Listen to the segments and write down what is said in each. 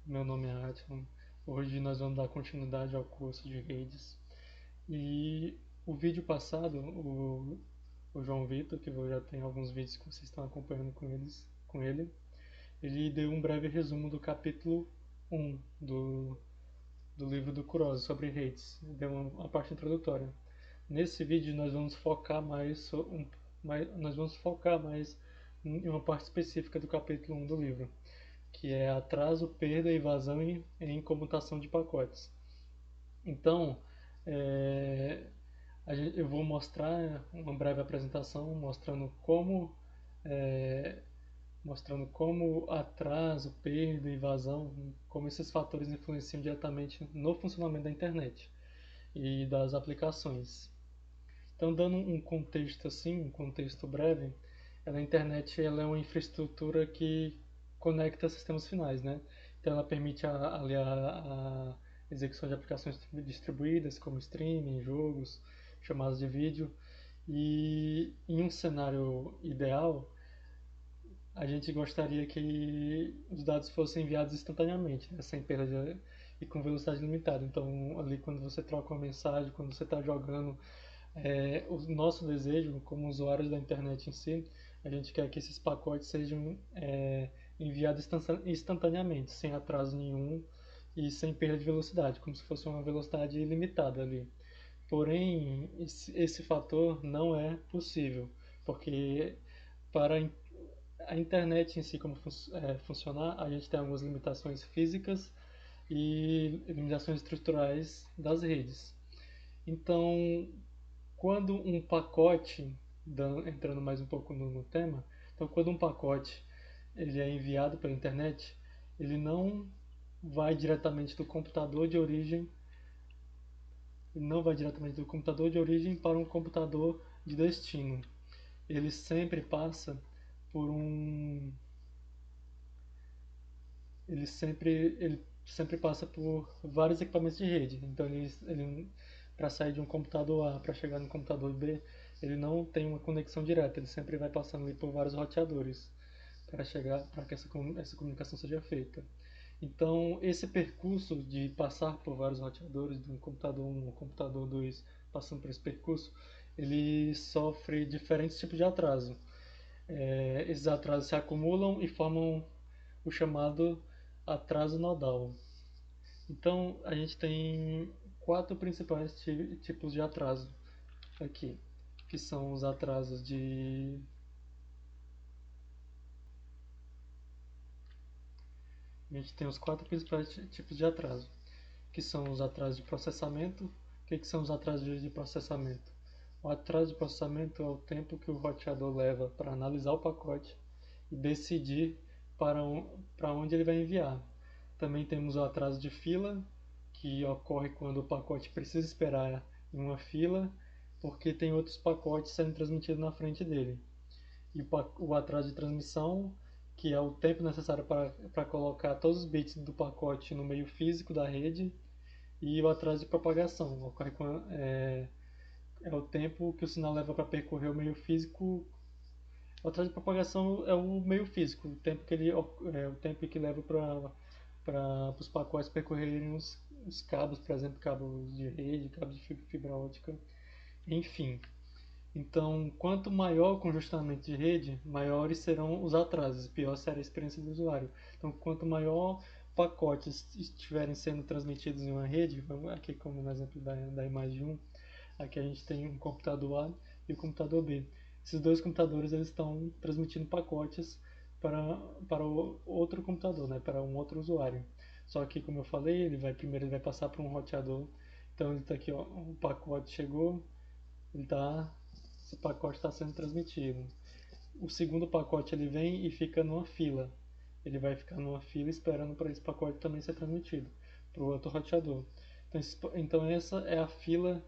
Meu nome é Atman. Hoje nós vamos dar continuidade ao curso de redes. E o vídeo passado, o João Vitor, que eu já tenho alguns vídeos que vocês estão acompanhando com ele, ele deu um breve resumo do capítulo 1 do livro do Kurosa sobre redes. Deu uma parte introdutória. Nesse vídeo nós vamos focar mais em uma parte específica do capítulo 1 do livro, que é atraso, perda e vazão em comutação de pacotes. Então, é, eu vou mostrar uma breve apresentação é, mostrando como atraso, perda e vazão, como esses fatores influenciam diretamente no funcionamento da internet e das aplicações. Então, dando um contexto assim, um contexto breve, a internet ela é uma infraestrutura que conecta sistemas finais, né? Então, ela permite a execução de aplicações distribuídas, como streaming, jogos, chamadas de vídeo. E em um cenário ideal, a gente gostaria que os dados fossem enviados instantaneamente, né? Sem perda e com velocidade limitada. Então, ali quando você troca uma mensagem, quando você está jogando, o nosso desejo, como usuários da internet em si, a gente quer que esses pacotes sejam enviados instantaneamente, sem atraso nenhum e sem perda de velocidade, como se fosse uma velocidade ilimitada ali. Porém, esse fator não é possível, porque para a internet em si como funcionar, a gente tem algumas limitações físicas e limitações estruturais das redes. Então, quando um pacote, entrando mais um pouco no tema, então quando um pacote ele é enviado pela internet, ele não vai diretamente do computador de origem, ele não vai diretamente do computador de origem para um computador de destino. Ele sempre passa por um ele sempre passa por vários equipamentos de rede. Então ele para sair de um computador A para chegar no computador B, ele não tem uma conexão direta, ele sempre vai passando ali por vários roteadores para que essa comunicação seja feita. Então, esse percurso de passar por vários roteadores, de um computador 1 ao computador 2, passando por esse percurso, ele sofre diferentes tipos de atraso. Esses atrasos se acumulam e formam o chamado atraso nodal. Então, a gente tem quatro principais tipos de atraso aqui, que são os atrasos de a gente tem os quatro principais tipos de atraso, que são os atrasos de processamento. O que são os atrasos de processamento? O atraso de processamento é o tempo que o roteador leva para analisar o pacote e decidir para onde ele vai enviar. Também temos o atraso de fila, que ocorre quando o pacote precisa esperar em uma fila, porque tem outros pacotes sendo transmitidos na frente dele. E o atraso de transmissão, que é o tempo necessário para colocar todos os bits do pacote no meio físico da rede, e o atraso de propagação, ocorre é o tempo que o sinal leva para percorrer o meio físico. O atraso de propagação é o meio físico, o tempo que leva para os pacotes percorrerem os cabos, por exemplo, cabos de rede, cabos de fibra ótica, enfim. Então, quanto maior o congestionamento de rede, maiores serão os atrasos, pior será a experiência do usuário. Então, quanto maior pacotes estiverem sendo transmitidos em uma rede, vamos aqui como no exemplo da imagem 1, aqui a gente tem um computador A e o computador B. Esses dois computadores eles estão transmitindo pacotes para o outro computador, né, para um outro usuário. Só que, como eu falei, primeiro ele vai passar por um roteador. Então, ele está aqui, ó, o pacote chegou, esse pacote está sendo transmitido. O segundo pacote ele vem e fica numa fila. Ele vai ficar numa fila esperando para esse pacote também ser transmitido para o outro roteador. Então essa é a fila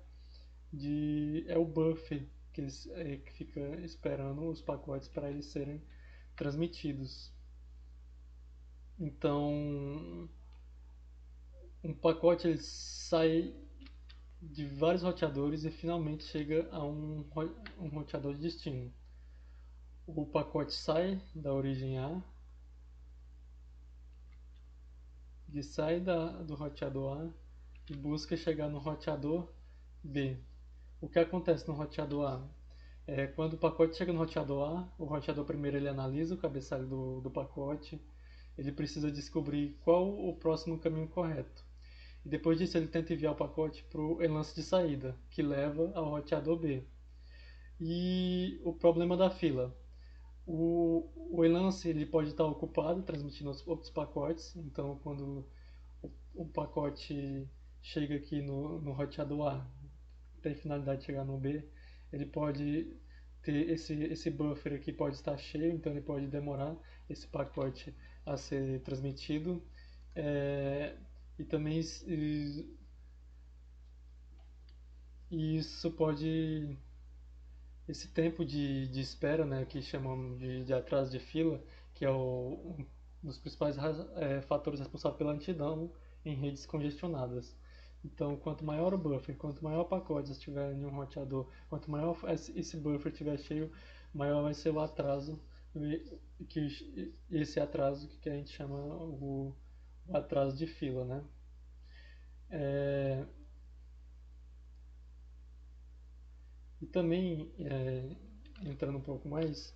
é o buffer que fica esperando os pacotes para eles serem transmitidos. Então, um pacote ele sai de vários roteadores e finalmente chega a um roteador de destino. O pacote sai da origem A ele sai do roteador A e busca chegar no roteador B. O que acontece no roteador A? Quando o pacote chega no roteador A, o roteador primeiro ele analisa o cabeçalho do pacote, ele precisa descobrir qual o próximo caminho correto. E depois disso ele tenta enviar o pacote para o lance de saída, que leva ao roteador B. E o problema da fila. O Elance ele pode estar ocupado transmitindo outros pacotes, então quando o pacote chega aqui no roteador A, tem finalidade de chegar no B, ele pode ter esse buffer aqui pode estar cheio, então ele pode demorar esse pacote a ser transmitido. E também isso pode esse tempo de espera, né, que chamamos de atraso de fila, que é um dos principais fatores responsáveis pela lentidão em redes congestionadas. Então, quanto maior o buffer, quanto maior o pacote estiver em um roteador, quanto maior esse buffer estiver cheio, maior vai ser o atraso, esse atraso que a gente chama o atraso de fila, né? E também, entrando um pouco mais,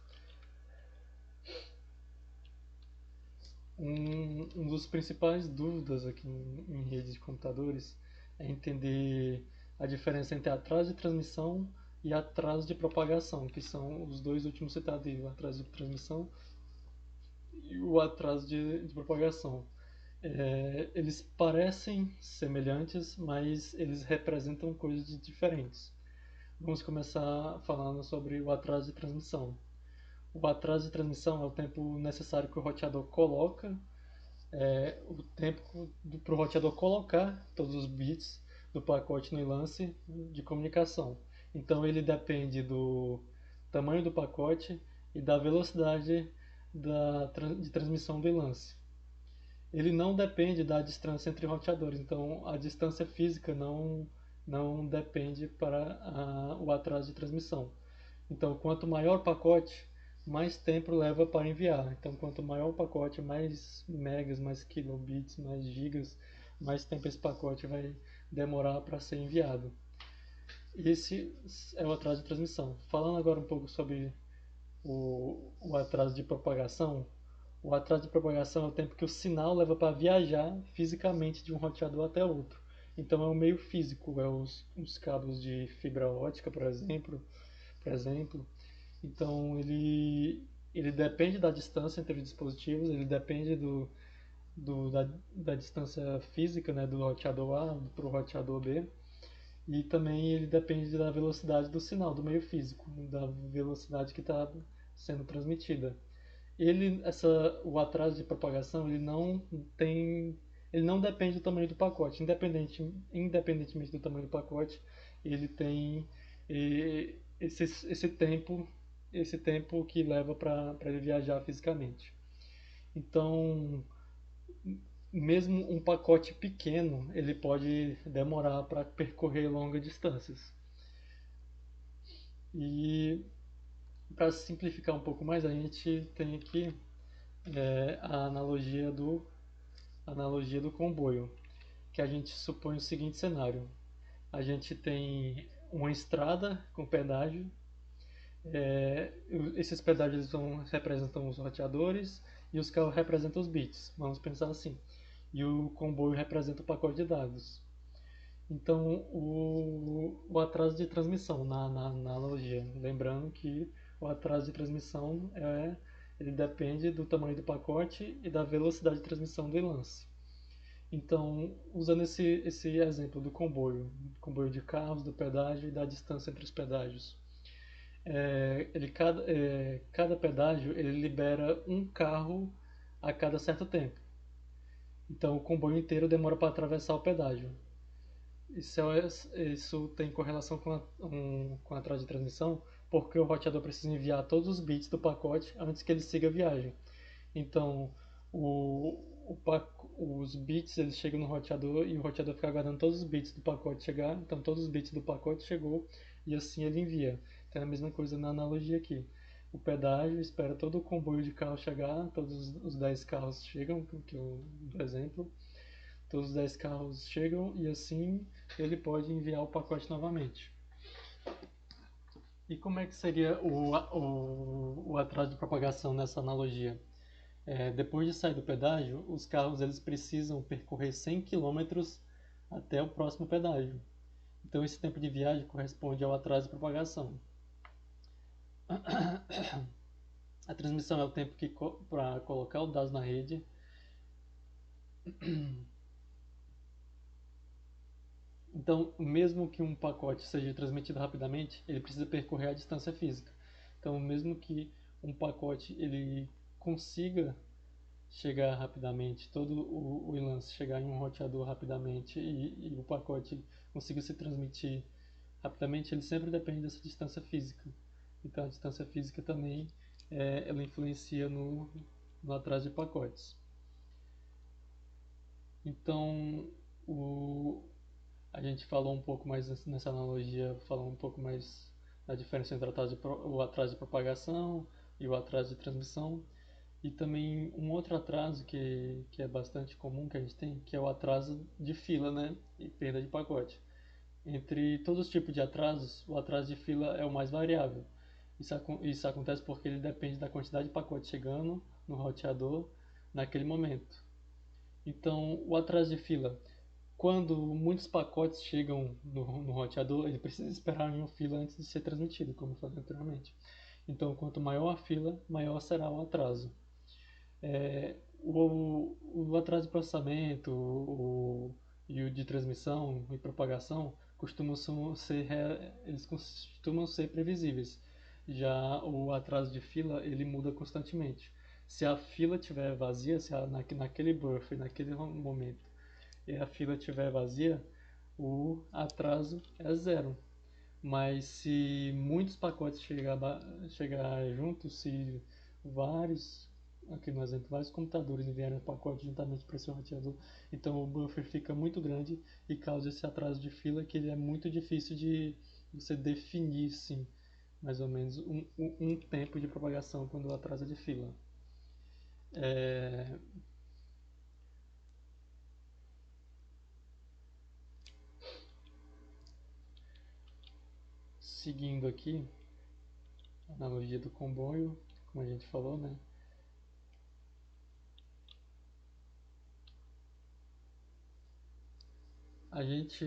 um dos principais dúvidas aqui em redes de computadores é entender a diferença entre atraso de transmissão e atraso de propagação, que são os dois últimos citados aí, o atraso de transmissão e o atraso de propagação. Eles parecem semelhantes, mas eles representam coisas diferentes. Vamos começar falando sobre o atraso de transmissão. O atraso de transmissão é o tempo necessário que o roteador coloca, o tempo para o roteador colocar todos os bits do pacote no lance de comunicação. Então ele depende do tamanho do pacote e da velocidade de transmissão do lance. Ele não depende da distância entre roteadores, então a distância física não depende para o atraso de transmissão. Então, quanto maior o pacote, mais tempo leva para enviar. Então, quanto maior o pacote, mais megas, mais kilobits, mais gigas, mais tempo esse pacote vai demorar para ser enviado. Esse é o atraso de transmissão. Falando agora um pouco sobre o atraso de propagação, o atraso de propagação é o tempo que o sinal leva para viajar fisicamente de um roteador até outro. Então é o meio físico, os cabos de fibra ótica, por exemplo. Então ele depende da distância entre os dispositivos, ele depende da distância física, né, do roteador A para o roteador B, e também ele depende da velocidade do sinal, do meio físico, da velocidade que está sendo transmitida. O atraso de propagação ele não depende do tamanho do pacote, independentemente do tamanho do pacote, ele tem esse tempo que leva para ele viajar fisicamente. Então, mesmo um pacote pequeno, ele pode demorar para percorrer longas distâncias. E para simplificar um pouco mais, a gente tem aqui a analogia do comboio, que a gente supõe o seguinte cenário: a gente tem uma estrada com pedágio. Esses pedágios representam os roteadores e os carros representam os bits, vamos pensar assim. E o comboio representa o pacote de dados. Então, o atraso de transmissão, na analogia, lembrando que o atraso de transmissão ele depende do tamanho do pacote e da velocidade de transmissão do lance. Então, usando esse exemplo do comboio de carros, do pedágio e da distância entre os pedágios, cada pedágio ele libera um carro a cada certo tempo. Então, o comboio inteiro demora para atravessar o pedágio. Isso tem correlação com a atraso de transmissão, porque o roteador precisa enviar todos os bits do pacote antes que ele siga a viagem. Então, os bits eles chegam no roteador e o roteador fica aguardando todos os bits do pacote chegar. Então, todos os bits do pacote chegou e assim ele envia. Então, é a mesma coisa na analogia aqui. O pedágio espera todo o comboio de carros chegar, todos os 10 carros chegam, do exemplo. todos os 10 carros chegam e assim ele pode enviar o pacote novamente. E como é que seria o atraso de propagação nessa analogia? Depois de sair do pedágio, os carros eles precisam percorrer 100 quilômetros até o próximo pedágio. Então esse tempo de viagem corresponde ao atraso de propagação. A transmissão é o tempo para colocar os dados na rede. Então, mesmo que um pacote seja transmitido rapidamente, ele precisa percorrer a distância física. Então, mesmo que um pacote ele consiga chegar rapidamente, todo o lance chegar em um roteador rapidamente e o pacote consiga se transmitir rapidamente, ele sempre depende dessa distância física. Então, a distância física também ela influencia no atraso de pacotes. Então, a gente falou um pouco mais nessa analogia, falou um pouco mais da diferença entre o atraso de propagação e o atraso de transmissão. E também um outro atraso que é bastante comum que a gente tem, que é o atraso de fila, né? E perda de pacote. Entre todos os tipos de atrasos, o atraso de fila é o mais variável. Isso acontece porque ele depende da quantidade de pacotes chegando no roteador naquele momento. Então, o atraso de fila, quando muitos pacotes chegam no roteador, ele precisa esperar em uma fila antes de ser transmitido, como eu falei anteriormente. Então, quanto maior a fila, maior será o atraso. O atraso de processamento e o de transmissão e propagação eles costumam ser previsíveis. Já o atraso de fila ele muda constantemente. Se a fila estiver vazia, se naquele buffer, naquele momento, e a fila estiver vazia, o atraso é zero. Mas se muitos pacotes chegar juntos, se vários, aqui no exemplo, vários computadores enviarem um pacote juntamente para esse roteador, então o buffer fica muito grande e causa esse atraso de fila que ele é muito difícil de você definir, sim, mais ou menos um tempo de propagação quando o atraso é de fila. Seguindo aqui, a analogia do comboio, como a gente falou, né? A gente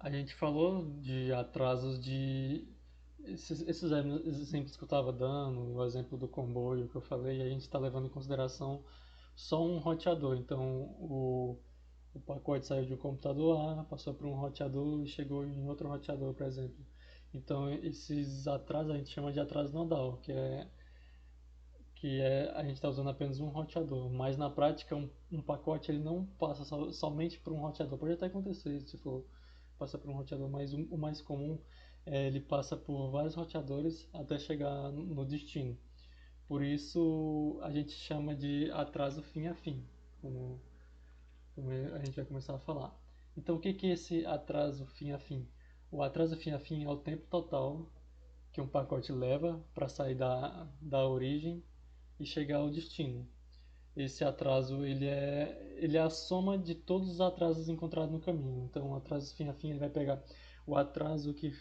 A gente falou de atrasos de. Esses exemplos que eu estava dando, o exemplo do comboio que eu falei, a gente está levando em consideração só um roteador. Então, o pacote saiu de um computador A, passou por um roteador e chegou em outro roteador, por exemplo. Então, esses atrasos a gente chama de atraso nodal, a gente está usando apenas um roteador, mas na prática um pacote ele não passa somente por um roteador. Pode até acontecer se for passar por um roteador, mas o mais comum é ele passa por vários roteadores até chegar no destino. Por isso a gente chama de atraso fim a fim, como a gente vai começar a falar. Então o que é esse atraso fim a fim? O atraso fim a fim é o tempo total que um pacote leva para sair da origem e chegar ao destino. Esse atraso ele é a soma de todos os atrasos encontrados no caminho. Então, o atraso fim a fim ele vai pegar o atraso que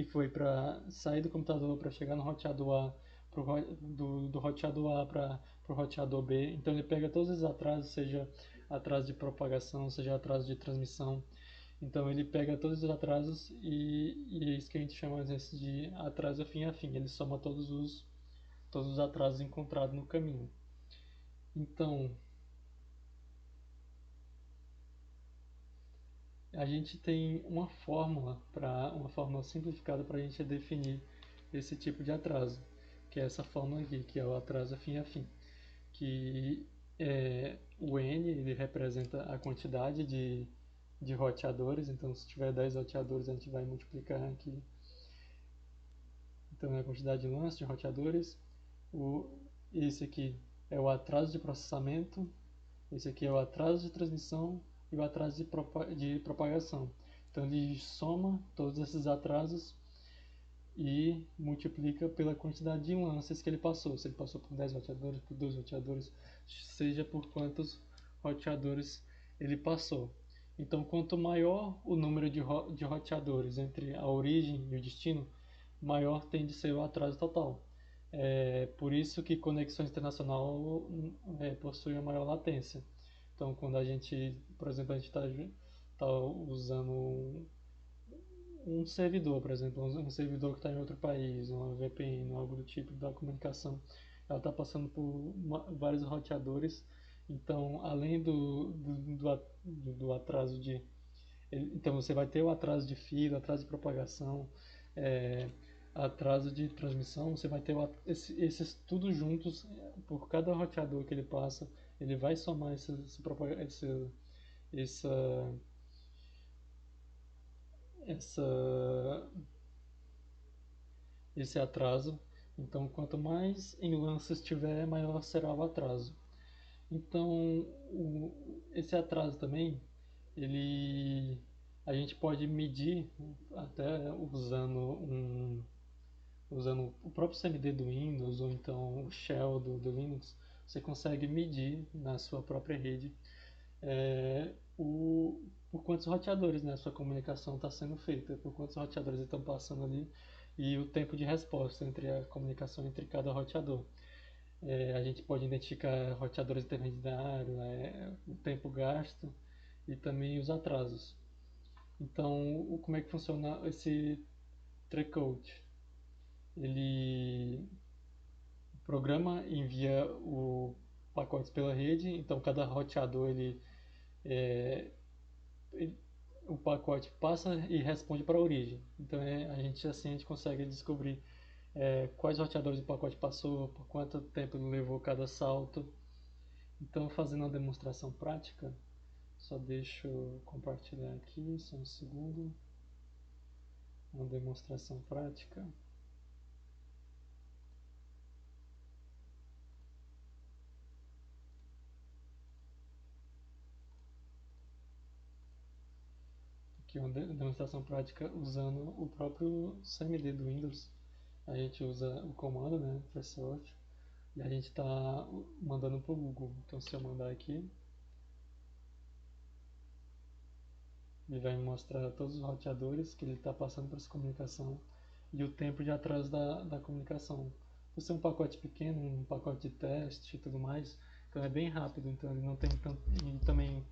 foi para sair do computador para chegar no roteador A, do roteador A para o roteador B. Então, ele pega todos esses atrasos, seja atraso de propagação, seja atraso de transmissão. Então, ele pega todos os atrasos e é isso que a gente chama às vezes de atraso fim a fim. Ele soma todos os atrasos encontrados no caminho. Então, a gente tem uma fórmula simplificada para a gente definir esse tipo de atraso, que é essa fórmula aqui, que é o atraso fim a fim, que o n ele representa a quantidade de roteadores, então se tiver 10 roteadores a gente vai multiplicar aqui, então é a quantidade de lances de roteadores, esse aqui é o atraso de processamento, esse aqui é o atraso de transmissão e o atraso de propagação. Então ele soma todos esses atrasos e multiplica pela quantidade de lances que ele passou. Se ele passou por 10 roteadores, por 2 roteadores, seja por quantos roteadores ele passou. Então, quanto maior o número de roteadores entre a origem e o destino, maior tende a ser o atraso total. É por isso que conexão internacional possui a maior latência. Então, quando a gente, por exemplo, a gente tá usando um servidor, por exemplo, um servidor que está em outro país, uma VPN, algo do tipo da comunicação, ela está passando por vários roteadores. Então, além do atraso de. Então, você vai ter o atraso de fio, atraso de propagação, é, atraso de transmissão, você vai ter esses tudo juntos, por cada roteador que ele passa, ele vai somar essa, essa, esse atraso. Então, quanto mais enlaces tiver, maior será o atraso. Então, esse atraso também, ele a gente pode medir até usando o próprio CMD do Windows ou então o shell do Linux, você consegue medir na sua própria rede por quantos roteadores, né, a sua comunicação está sendo feita, por quantos roteadores estão passando ali e o tempo de resposta entre a comunicação entre cada roteador. A gente pode identificar roteadores intermediários, o tempo gasto e também os atrasos. Então, como é que funciona esse Treecode? Ele programa envia o pacotes pela rede, então cada roteador é, ele o pacote passa e responde para a origem. Então a gente consegue descobrir quais roteadores o pacote passou, por quanto tempo levou cada salto. Então, fazendo uma demonstração prática, só deixa eu compartilhar aqui, só um segundo. Uma demonstração prática. Aqui uma demonstração prática usando o próprio CMD do Windows. A gente usa o comando, né, Threshold, e a gente está mandando para o Google. Então, se eu mandar aqui, ele vai me mostrar todos os roteadores que ele está passando para essa comunicação e o tempo de atraso da comunicação. Por ser um pacote pequeno, um pacote de teste e tudo mais, então é bem rápido, então ele não tem tanto. E também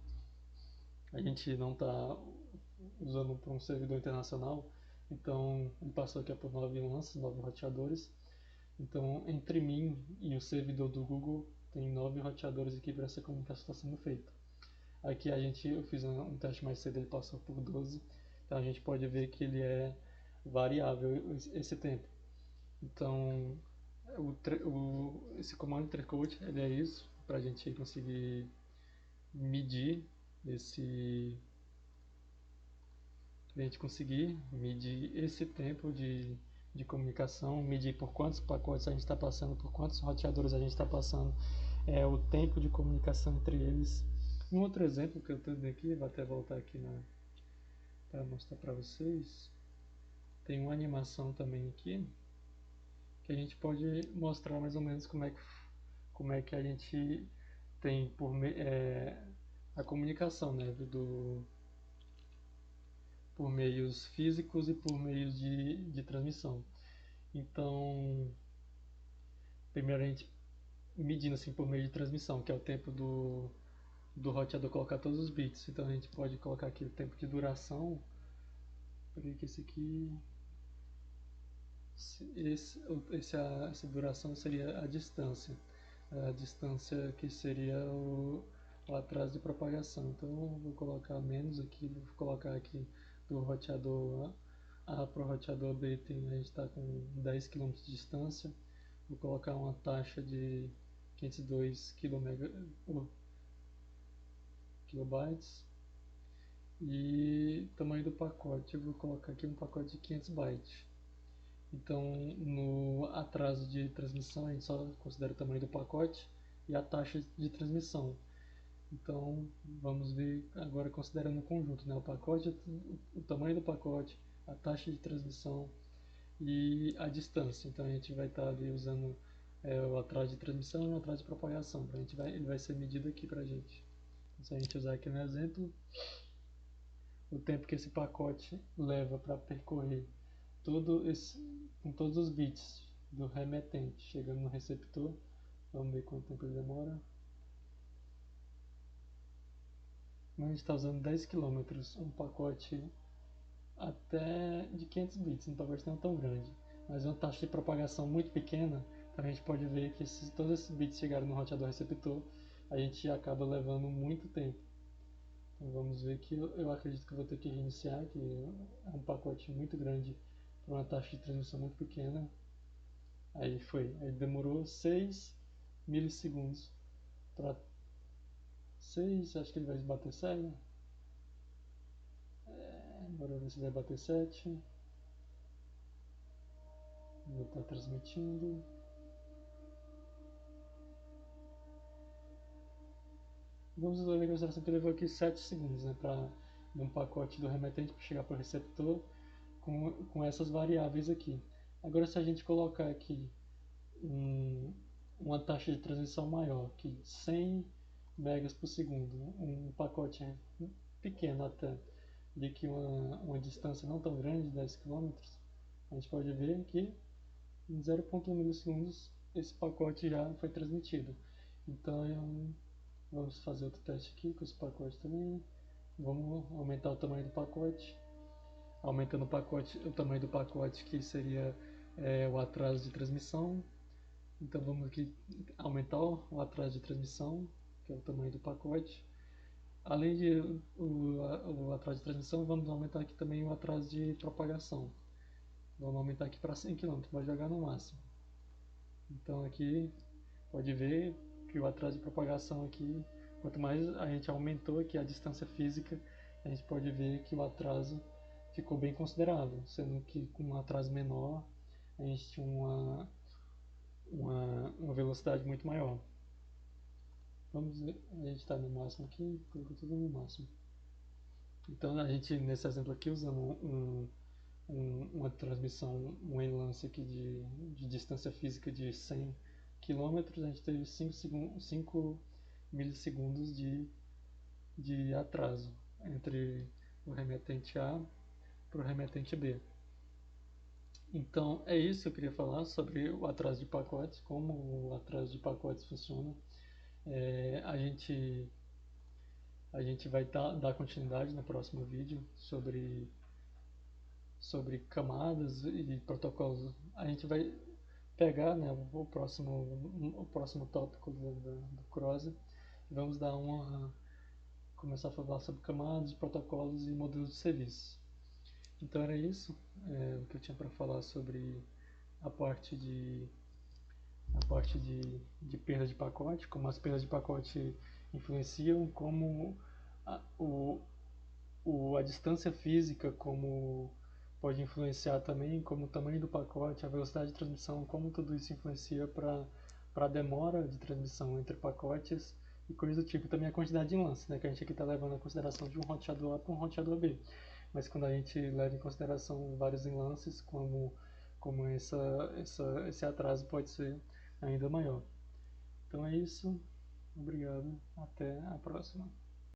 a gente não está usando para um servidor internacional, então ele passou aqui por 9 lances, 9 roteadores. Então entre mim e o servidor do Google tem 9 roteadores aqui para essa comunicação estar sendo feita. Aqui eu fiz um teste mais cedo, ele passou por 12. Então a gente pode ver que ele é variável esse tempo. Então esse comando Treecode ele é isso, para a gente conseguir medir esse tempo de comunicação, medir por quantos pacotes a gente está passando, por quantos roteadores a gente está passando, o tempo de comunicação entre eles. Um outro exemplo que eu estou aqui, vou até voltar aqui para mostrar para vocês. Tem uma animação também aqui que a gente pode mostrar mais ou menos como é que a gente tem a comunicação, né, por meios físicos e por meios de transmissão. Então, primeiro a gente medindo assim por meio de transmissão, que é o tempo do roteador colocar todos os bits. Então a gente pode colocar aqui o tempo de duração. Peraí que esse aqui. Essa duração seria a distância. A distância que seria o atraso de propagação. Então eu vou colocar menos aqui, vou colocar aqui do roteador A para o roteador B, a gente está com 10 km de distância. Vou colocar uma taxa de 502 kilobytes. E tamanho do pacote, eu vou colocar aqui um pacote de 500 bytes. Então, no atraso de transmissão, a gente só considera o tamanho do pacote e a taxa de transmissão. Então, vamos ver agora considerando o conjunto, né? O pacote, o tamanho do pacote, a taxa de transmissão e a distância. Então, a gente vai estar ali usando o atraso de transmissão e o atraso de propagação. Ele vai ser medido aqui para a gente. Se a gente usar aqui no exemplo, o tempo que esse pacote leva para percorrer com todos os bits do remetente chegando no receptor, vamos ver quanto tempo ele demora. A gente está usando 10 km, um pacote até de 500 bits, um pacote não é tão grande, mas uma taxa de propagação muito pequena, então a gente pode ver que se todos esses bits chegarem no roteador receptor, a gente acaba levando muito tempo. Então vamos ver que eu acredito que eu vou ter que reiniciar, que é um pacote muito grande para uma taxa de transmissão muito pequena. Aí demorou 6 milissegundos para 6, acho que ele vai bater 7. Agora ver se vai bater 7. Vou estar transmitindo. Vamos levar em consideração que levou aqui 7 segundos, né, para um pacote do remetente para chegar para o receptor com essas variáveis aqui. Agora se a gente colocar aqui uma taxa de transmissão maior, que 100 megas por segundo, um pacote pequeno até, de que uma distância não tão grande, 10 km, a gente pode ver que em 0,1 milissegundos esse pacote já foi transmitido. Então vamos fazer outro teste aqui com esse pacote também. Vamos aumentar o tamanho do pacote. Aumentando o tamanho do pacote, que seria o atraso de transmissão. Então vamos aqui aumentar o atraso de transmissão, que é o tamanho do pacote. Além de o atraso de transmissão, vamos aumentar aqui também o atraso de propagação. Vamos aumentar aqui para 100 km, vai jogar no máximo. Então aqui pode ver que o atraso de propagação aqui, quanto mais a gente aumentou aqui a distância física, a gente pode ver que o atraso ficou bem considerável, sendo que com um atraso menor a gente tinha uma velocidade muito maior. Vamos ver, a gente está no máximo aqui, colocou tudo no máximo. Então a gente, nesse exemplo aqui, usando uma transmissão, um enlace aqui de distância física de 100 km, a gente teve 5 milissegundos de atraso entre o remetente A para o remetente B. Então é isso que eu queria falar sobre o atraso de pacotes, como o atraso de pacotes funciona. A gente vai dar continuidade no próximo vídeo sobre camadas e protocolos. A gente vai pegar, né, o próximo tópico do CROSS e vamos começar a falar sobre camadas, protocolos e modelos de serviço. Então era isso o que eu tinha para falar sobre a parte de perda de pacote, como as perdas de pacote influenciam, como a distância física como pode influenciar também, como o tamanho do pacote, a velocidade de transmissão, como tudo isso influencia para a demora de transmissão entre pacotes e coisas do tipo. Também a quantidade de lances, né, que a gente aqui está levando em consideração de um roteador A para um roteador B. Mas quando a gente leva em consideração vários enlaces, como esse atraso pode ser ainda maior. Então é isso. Obrigado. Até a próxima.